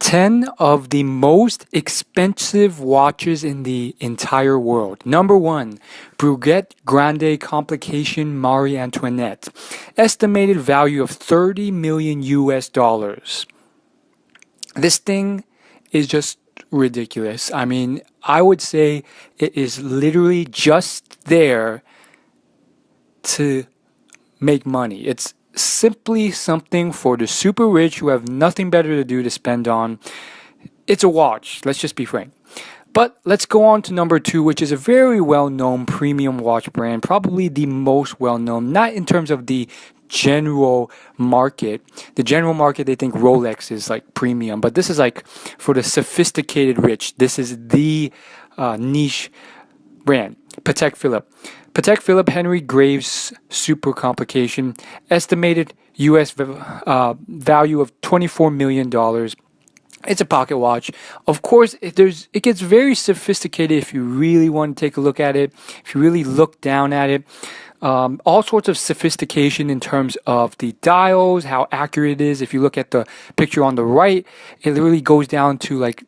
10 of the most expensive watches in the entire world. Number 1, Breguet Grande Complication Marie Antoinette. Estimated value of 30 million US dollars. This thing is just ridiculous. I mean, I would say it is literally just there to make money. It's simply something for the super rich who have nothing better to do to spend on. It's a watch, let's just be frank. But let's go on to number 2, which is a very well-known premium watch brand, probably the most well-known, not in terms of the general market. The general market, they think Rolex is like premium, but this is like for the sophisticated rich. This is the niche brand, Patek Philippe. Patek Philippe Henry Graves Super Complication, estimated US value of $24 million. It's a pocket watch. Of course, it gets very sophisticated if you really want to take a look at it, if you really look down at it. All sorts of sophistication in terms of the dials, how accurate it is. If you look at the picture on the right, it really goes down to like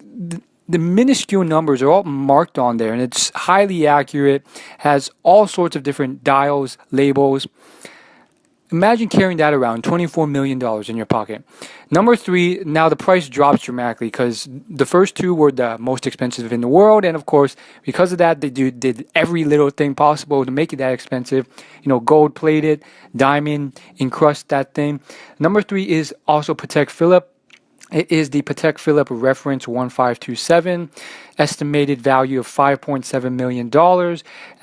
the minuscule numbers are all marked on there, and it's highly accurate, has all sorts of different dials, labels. Imagine carrying that around, $24 million in your pocket. Number 3, now the price drops dramatically because the first 2 were the most expensive in the world, and of course, because of that, they did every little thing possible to make it that expensive. You know, gold plated, diamond, encrust that thing. Number 3 is also Patek Philippe. It is the Patek Philippe Reference 1527, estimated value of $5.7 million.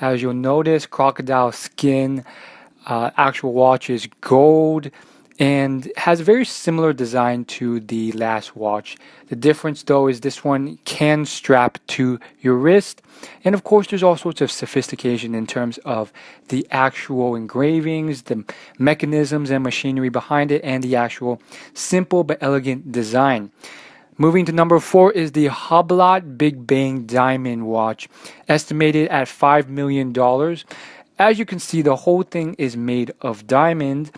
As you'll notice, crocodile skin, actual watch is gold, and has a very similar design to the last watch. The difference though is this one can strap to your wrist, and of course there's all sorts of sophistication in terms of the actual engravings, the mechanisms and machinery behind it, and the actual simple but elegant design. Moving to number 4 is the Hublot Big Bang Diamond watch, estimated at $5 million. As you can see, the whole thing is made of diamond.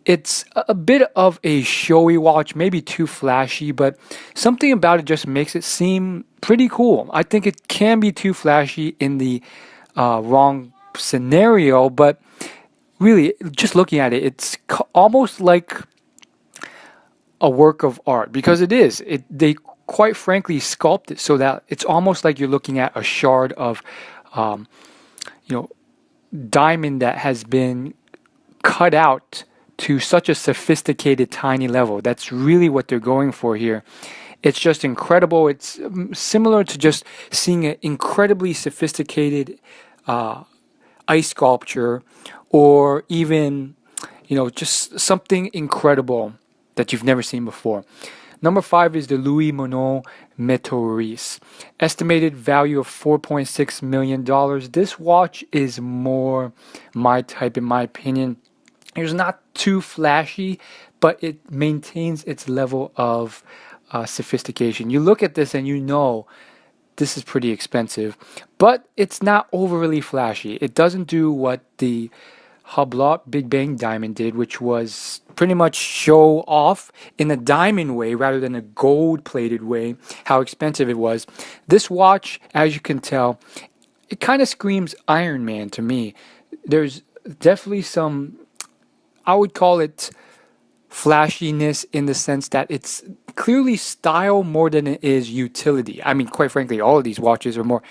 It's a bit of a showy watch, maybe too flashy, but something about it just makes it seem pretty cool. I think it can be too flashy in the wrong scenario, but really, just looking at it, it's almost like a work of art, because it is. They quite frankly sculpt it so that it's almost like you're looking at a shard of, diamond that has been cut out to such a sophisticated tiny level. That's really what they're going for here. It's just incredible. It's similar to just seeing an incredibly sophisticated ice sculpture, or even, just something incredible that you've never seen before. Number 5 is the Louis Monon Métauris. Estimated value of $4.6 million. This watch is more my type, in my opinion. It's not too flashy, but it maintains its level of sophistication. You look at this and you know this is pretty expensive, but it's not overly flashy. It doesn't do what the Hublot Big Bang Diamond did, which was pretty much show off in a diamond way rather than a gold-plated way how expensive it was. This watch, as you can tell, it kind of screams Iron Man to me. There's definitely some, I would call it flashiness, in the sense that it's clearly style more than it is utility. I mean, quite frankly, all of these watches are more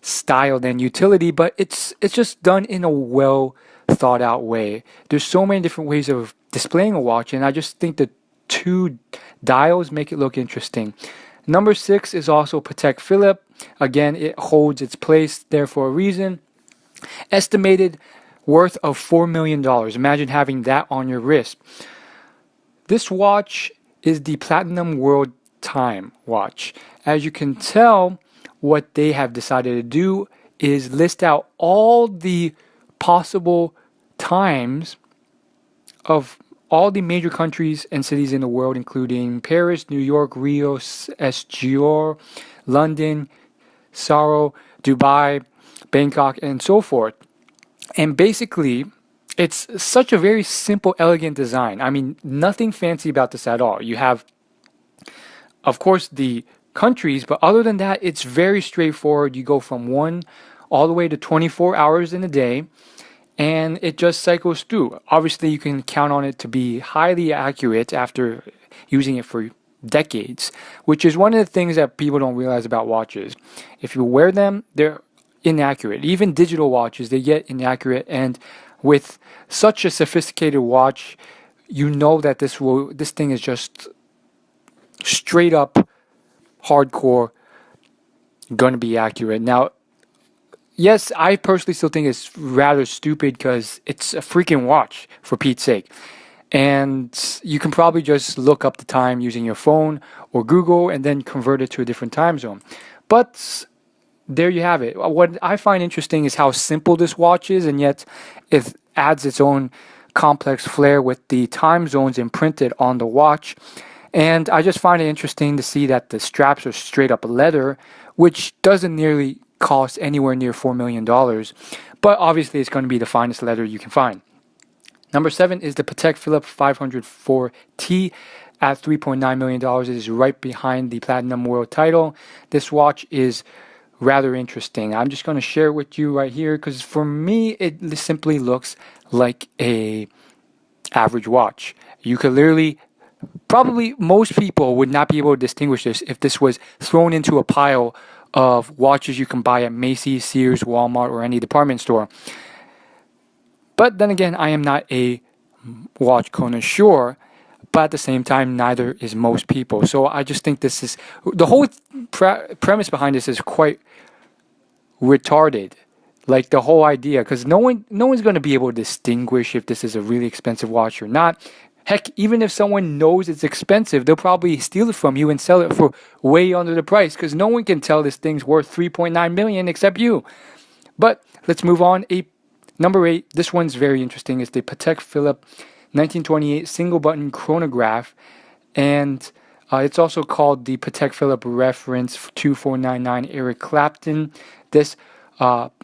style than utility, but it's just done in a well thought out way. There's so many different ways of displaying a watch, and I just think the 2 dials make it look interesting. Number 6 is also Patek Philippe. Again, it holds its place there for a reason. Estimated worth of $4 million. Imagine having that on your wrist. This watch is the Platinum World Time watch. As you can tell, what they have decided to do is list out all the possible times of all the major countries and cities in the world, including Paris, New York, Rio, Esgior, London, Saro, Dubai, Bangkok, and so forth. And basically, it's such a very simple, elegant design. I mean, nothing fancy about this at all. You have of course, the countries, but other than that, it's very straightforward. You go from 1 all the way to 24 hours in a day, and it just cycles through. Obviously, you can count on it to be highly accurate after using it for decades, which is one of the things that people don't realize about watches. If you wear them, they're inaccurate. Even digital watches, they get inaccurate, and with such a sophisticated watch, you know that this thing is just straight up hardcore going to be accurate. Now, yes, I personally still think it's rather stupid because it's a freaking watch, for Pete's sake. And you can probably just look up the time using your phone or Google and then convert it to a different time zone. But there you have it. What I find interesting is how simple this watch is, and yet it adds its own complex flair with the time zones imprinted on the watch. And I just find it interesting to see that the straps are straight up leather, which doesn't nearly cost anywhere near $4 million. But obviously, it's going to be the finest leather you can find. Number 7 is the Patek Philippe 504T at $3.9 million. It is right behind the Platinum World title. This watch is rather interesting. I'm just going to share it with you right here because for me, it simply looks like a average watch. You could literally, probably most people would not be able to distinguish this if this was thrown into a pile of watches you can buy at Macy's, Sears, Walmart, or any department store. But then again, I am not a watch connoisseur, but at the same time, neither is most people. So I just think this is, the whole premise behind this is quite retarded. Like the whole idea, because no one's going to be able to distinguish if this is a really expensive watch or not. Heck, even if someone knows it's expensive, they'll probably steal it from you and sell it for way under the price because no one can tell this thing's worth $3.9 million except you. But let's move on. Number 8, this one's very interesting. It's the Patek Philippe 1928 single button chronograph, and it's also called the Patek Philippe Reference 2499 Eric Clapton. This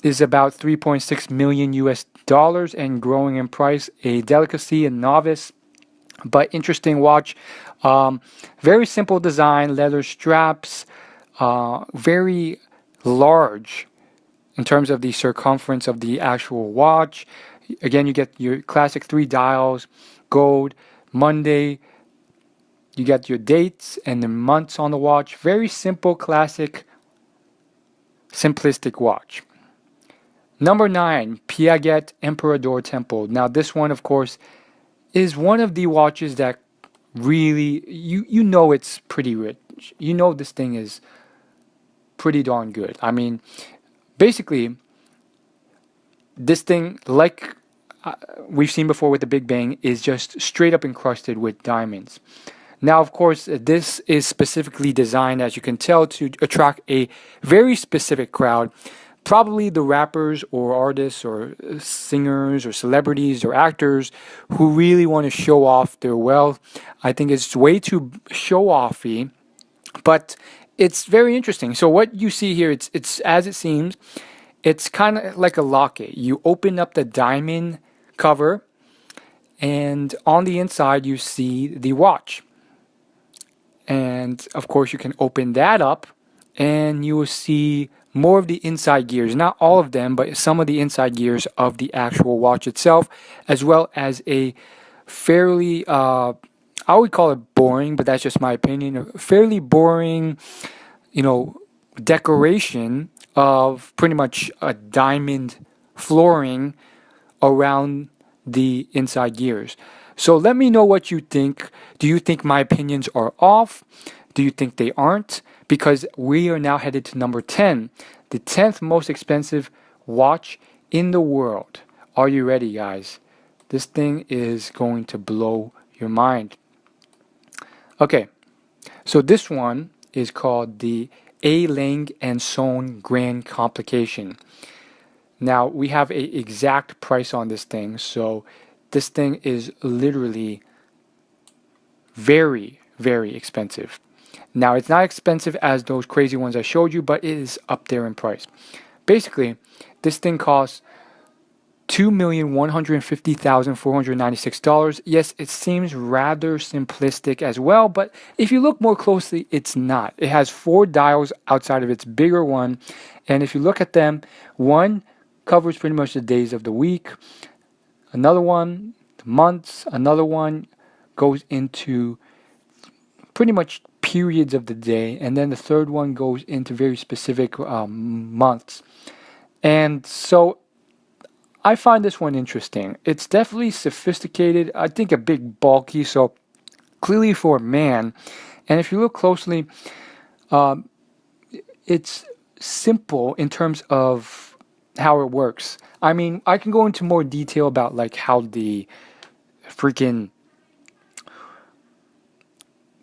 is about 3.6 million US dollars and growing in price. A delicacy, a novice, but interesting watch. Very simple design, leather straps, very large in terms of the circumference of the actual watch. Again, you get your classic 3 dials, gold, Monday. You get your dates and the months on the watch. Very simple, classic, simplistic watch. Number 9, Piaget Emperador Temple. Now, this one, of course, is one of the watches that really, you know it's pretty rich. You know this thing is pretty darn good. I mean, basically, this thing, like we've seen before with the Big Bang, is just straight up encrusted with diamonds. Now, of course, this is specifically designed, as you can tell, to attract a very specific crowd. Probably the rappers or artists or singers or celebrities or actors who really want to show off their wealth. I think it's way too show-offy, but it's very interesting. So what you see here, it's as it seems, it's kind of like a locket. You open up the diamond cover, and on the inside you see the watch. And of course you can open that up and you will see more of the inside gears, not all of them, but some of the inside gears of the actual watch itself, as well as a fairly, I would call it boring, but that's just my opinion, a fairly boring, decoration of pretty much a diamond flooring around the inside gears. So let me know what you think. Do you think my opinions are off? Do you think they aren't? Because we are now headed to number 10, the 10th most expensive watch in the world. Are you ready, guys? This thing is going to blow your mind. Okay, so this one is called the A. Lange & Son Grand Complication. Now, we have an exact price on this thing, so this thing is literally very, very expensive. Now, it's not expensive as those crazy ones I showed you, but it is up there in price. Basically, this thing costs $2,150,496. Yes, it seems rather simplistic as well, but if you look more closely, it's not. It has 4 dials outside of its bigger one, and if you look at them, one covers pretty much the days of the week, another one, the months, another one goes into pretty much periods of the day, and then the third one goes into very specific months. And so I find this one interesting. It's definitely sophisticated, I think a bit bulky, so clearly for a man. And if you look closely, it's simple in terms of how it works. I mean, I can go into more detail about like how the freaking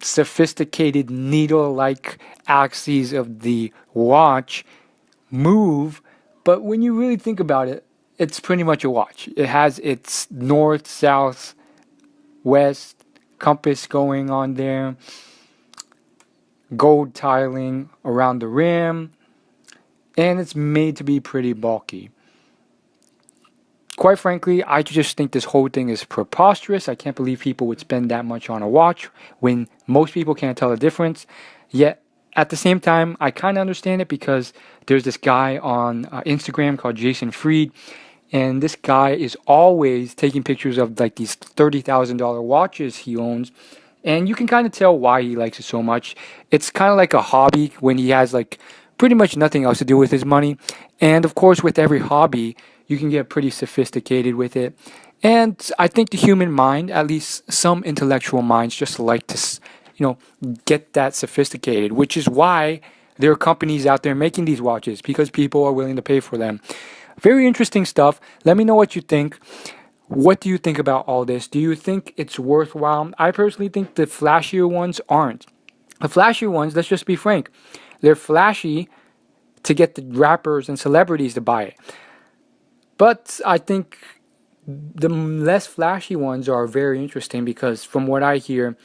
sophisticated needle-like axes of the watch move, but when you really think about it, it's pretty much a watch. It has its north, south, west compass going on there, gold tiling around the rim, and it's made to be pretty bulky. Quite frankly, I just think this whole thing is preposterous. I can't believe people would spend that much on a watch when most people can't tell the difference. Yet, at the same time, I kind of understand it because there's this guy on Instagram called Jason Fried, and this guy is always taking pictures of like these $30,000 watches he owns, and you can kind of tell why he likes it so much. It's kind of like a hobby when he has like pretty much nothing else to do with his money, and of course with every hobby, you can get pretty sophisticated with it. And I think the human mind, at least some intellectual minds, just like to, get that sophisticated, which is why there are companies out there making these watches, because people are willing to pay for them. Very interesting stuff. Let me know what you think. What do you think about all this? Do you think it's worthwhile? I personally think the flashier ones aren't. The flashier ones, let's just be frank, they're flashy to get the rappers and celebrities to buy it. But I think the less flashy ones are very interesting because from what I hear,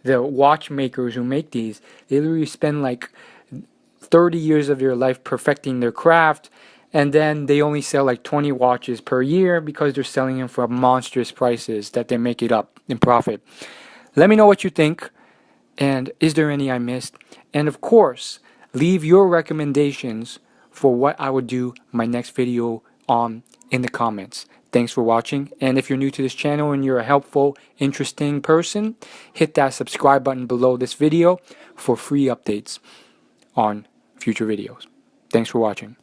the watchmakers who make these, they literally spend like 30 years of their life perfecting their craft, and then they only sell like 20 watches per year because they're selling them for monstrous prices that they make it up in profit. Let me know what you think, and is there any I missed? And of course, leave your recommendations for what I would do my next video on in the comments. Thanks for watching, and if you're new to this channel and you're a helpful, interesting person, hit that subscribe button below this video for free updates on future videos. Thanks for watching.